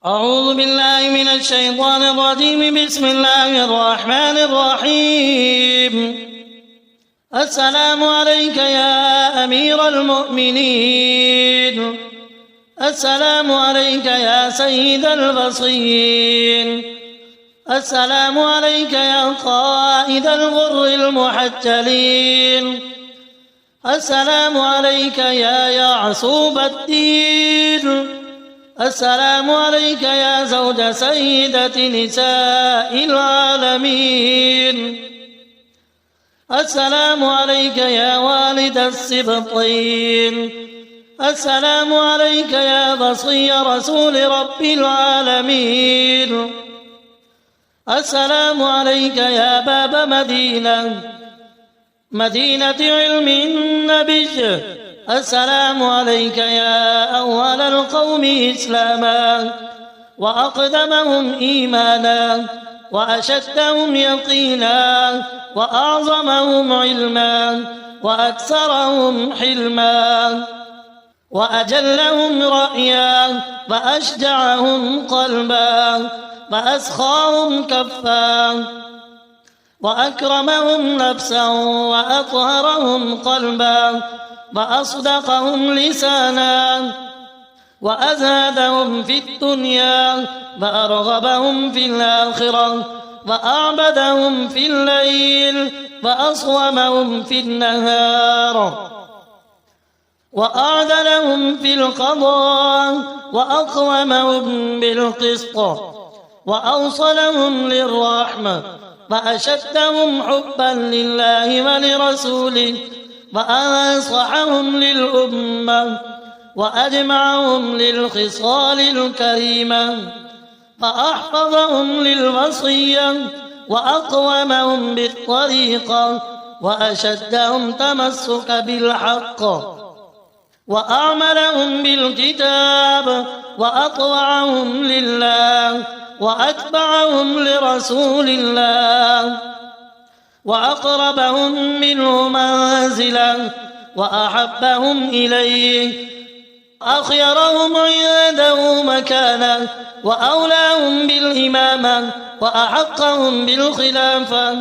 أعوذ بالله من الشيطان الرجيم. بسم الله الرحمن الرحيم. السلام عليك يا أمير المؤمنين. السلام عليك يا سيد البصير. السلام عليك يا قائد الغر المحجلين. السلام عليك يا يعصوب الدين. السلام عليك يا زوج سيدة نساء العالمين. السلام عليك يا والد السبطين. السلام عليك يا بصي رسول رب العالمين. السلام عليك يا باب مدينة علم النبي. السلام عليك يا أول القوم إسلاما وأقدمهم إيمانا وأشدهم يقينا وأعظمهم علما وأكثرهم حلما وأجلهم رأيا وأشجعهم قلبا وأسخاهم كفا وأكرمهم نفسا وأطهرهم قلبا وأصدقهم لسانا وأزهدهم في الدنيا وأرغبهم في الآخرة وأعبدهم في الليل وأصومهم في النهار وأعدلهم في القضاء وأقومهم بالقسط وأوصلهم للرحمة وأشدهم حبا لله ولرسوله وأنصحهم للأمة وأجمعهم للخصال الكريمة وأحفظهم للوصية وأقومهم بالطريقة وأشدهم تمسك بالحق وأعملهم بالكتاب وأطوعهم لله وأتبعهم لرسول الله وأقربهم منه منزلا وأحبهم إليه أخيرهم عنده مكانا وأولاهم بالإمامة وأحقهم بالخلافة.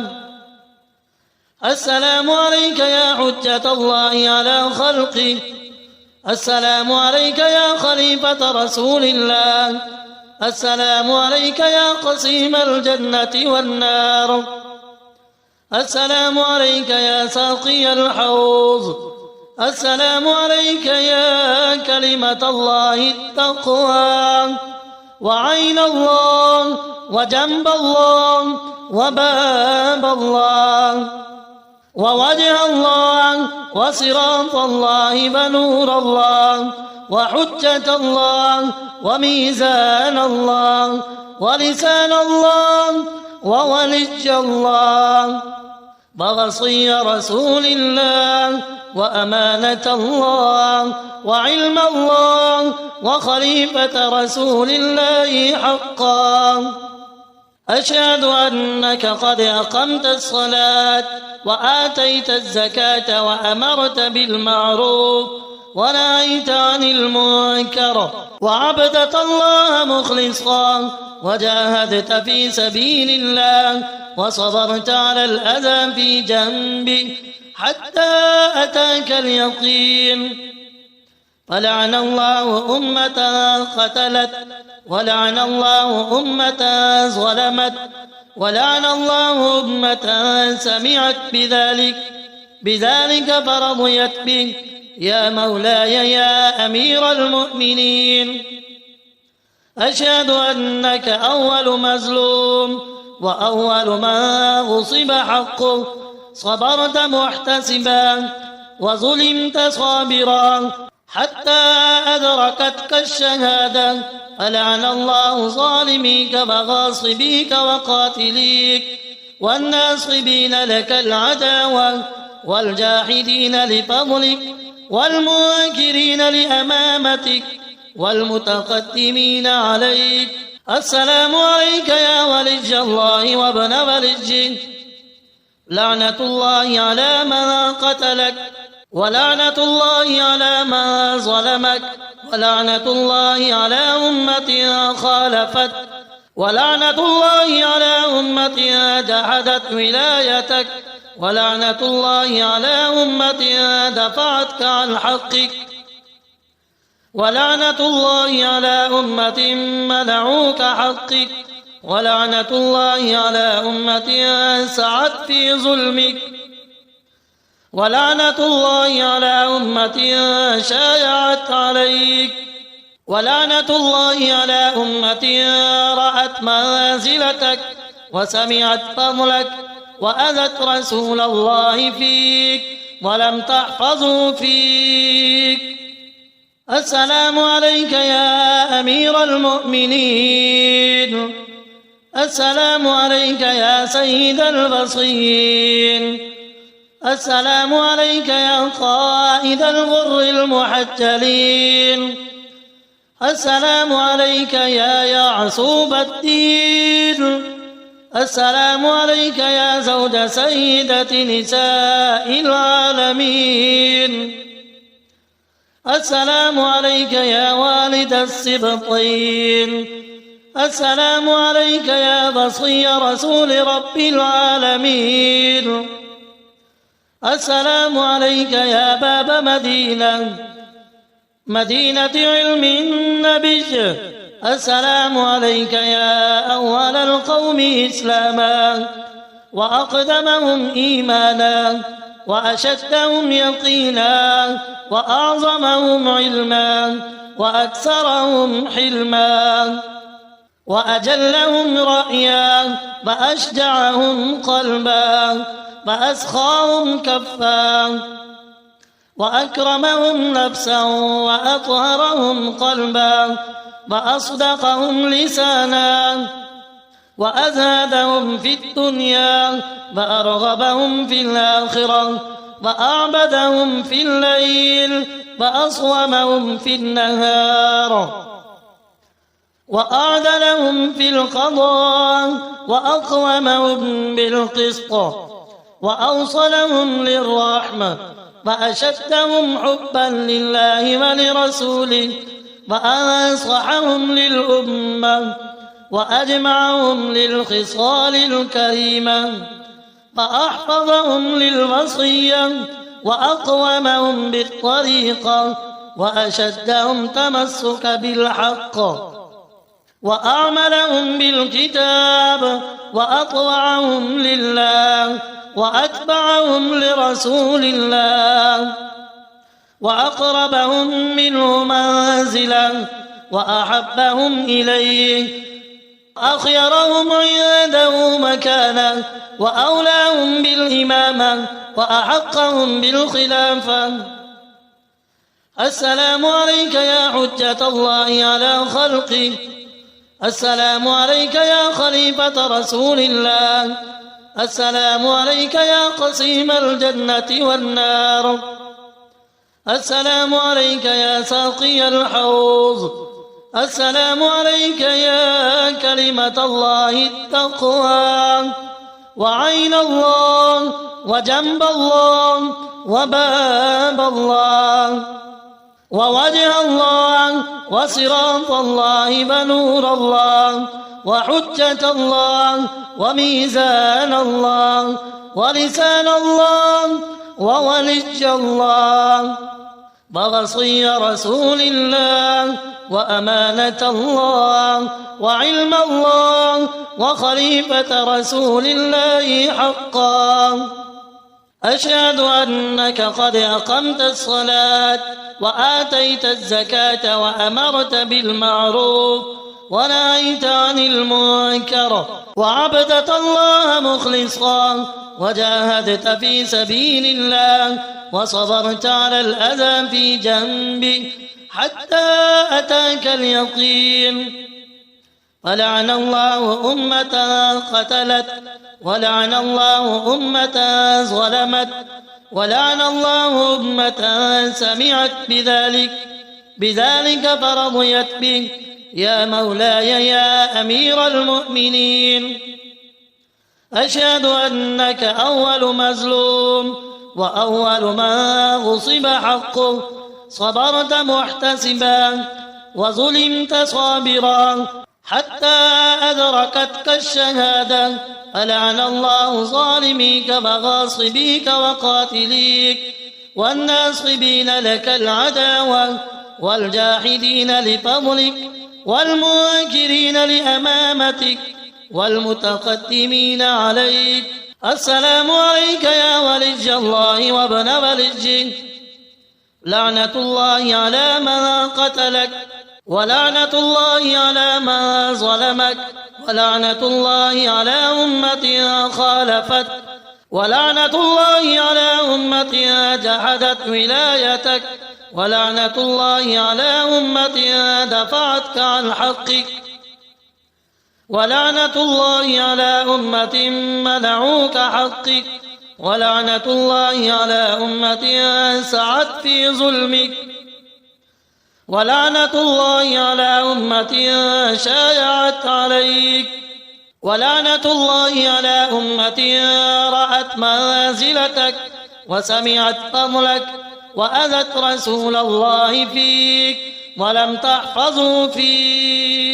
السلام عليك يا حجة الله على خلقه. السلام عليك يا خليفة رسول الله. السلام عليك يا قسيم الجنة والنار. السلام عليك يا ساقي الحوض. السلام عليك يا كلمة الله التقوى وعين الله وجنب الله وباب الله ووجه الله وصراط الله ونور الله وحجة الله وميزان الله ولسان الله وولي الله ووصي رسول الله وأمانة الله وعلم الله وخليفة رسول الله حقا. أشهد أنك قد أقمت الصلاة وآتيت الزكاة وأمرت بالمعروف ونهيت عن المنكر وعبدت الله مخلصا وجاهدت في سبيل الله وصبرت على الأذى في جنبه حتى أتاك اليقين. فلعن الله أمة قتلت ولعن الله أمة ظلمت ولعن الله أمة سمعت بذلك فرضيت به. يا مولاي يا أمير المؤمنين، أشهد أنك أول مظلوم وأول ما غصب حقه صبرت محتسبا وظلمت صابرا حتى أدركتك الشهادة. فلعن الله ظالميك وغاصبيك وقاتليك والناصبين لك العداوة والجاحدين لفضلك والمنكرين لأمامتك والمتقدمين عليك. السلام عليك يا ولي الله وابن وليه. لعنة الله على من قتلك ولعنة الله على من ظلمك ولعنة الله على أمة خالفت، ولعنة الله على أمة جحدت ولايتك، ولعنة الله على أمة دفعتك عن حقك، ولعنة الله على أمة منعوك حقك، ولعنة الله على أمة سعت في ظلمك، ولعنة الله على أمة شايعت عليك، ولعنة الله على أمة رأت منزلتك وسمعت فضلك وأذت رسول الله فيك ولم تحفظه فيك. السلام عليك يا أمير المؤمنين، السلام عليك يا سيد البصير، السلام عليك يا قائد الغر المحجلين، السلام عليك يا يعصوب الدين، السلام عليك يا زوج سيدة نساء العالمين، السلام عليك يا والد السبطين، السلام عليك يا بصي رسول رب العالمين، السلام عليك يا باب مدينة علم النبي، السلام عليك يا أول القوم إسلاما وأقدمهم إيمانا وأشدهم يقينا وأعظمهم علما وأكثرهم حلما وأجلهم رأيا وأشجعهم قلبا وأسخاهم كفا وأكرمهم نفسا وأطهرهم قلبا وأصدقهم لسانا وأزهدهم في الدنيا وأرغبهم في الآخرة وأعبدهم في الليل وأصومهم في النهار وأعدلهم في القضاء وأقومهم بالقسط وأوصلهم للرحمة وأشدهم حبا لله ولرسوله وأنصحهم للأمة وأجمعهم للخصال الكريمة وأحفظهم للوصية وأقومهم بالطريقة وأشدهم تمسك بالحق وأعملهم بالكتاب وأطوعهم لله وأتبعهم لرسول الله وأقربهم منه منزلا وأحبهم إليه أخيرهم عنده مكانا وأولاهم بالإمامة وأحقهم بالخلافة. السلام عليك يا حجة الله على خلقه، السلام عليك يا خليفة رسول الله، السلام عليك يا قسيم الجنة والنار، السلام عليك يا ساقي الحوض، السلام عليك يا كلمة الله التقوى وعين الله وجنب الله وباب الله ووجه الله وصراط الله ونور الله وحجة الله وميزان الله ولسان الله وولي الله ووصي رسول الله وأمانة الله وعلم الله وخليفة رسول الله حقا. أشهد أنك قد أقمت الصلاة وآتيت الزكاة وأمرت بالمعروف ونهيت عن المنكر وعبدت الله مخلصا وجاهدت في سبيل الله وصبرت على الأذى في جنبه حتى أتاك اليقين. ولعن الله أمة قتلت، ولعن الله أمة ظلمت، ولعن الله أمة سمعت بذلك فرضيت به. يا مولاي يا أمير المؤمنين، أشهد أنك أول مظلوم وأول ما غصب حقه صبرت محتسبا وظلمت صابرا حتى أدركتك الشهادة، فلعن الله ظالميك وغاصبيك وقاتليك والناصبين لك العداوة والجاحدين لفضلك والمنكرين لأمامتك والمتقدمين عليك. السلام عليك يا ولي الله وابن وليه، لعنة الله على من قتلك، ولعنة الله على من ظلمك، ولعنة الله على أمة خالفت، ولعنة الله على أمة جحدت ولايتك، ولعنة الله على أمة دفعتك عن حقك، ولعنة الله على أمة منعوك حقك، ولعنة الله على أمة سعت في ظلمك، ولعنة الله على أمة شايعت عليك، ولعنة الله على أمة رأت منازلتك وسمعت قولك وأذت رسول الله فيك ولم تحفظه فيك.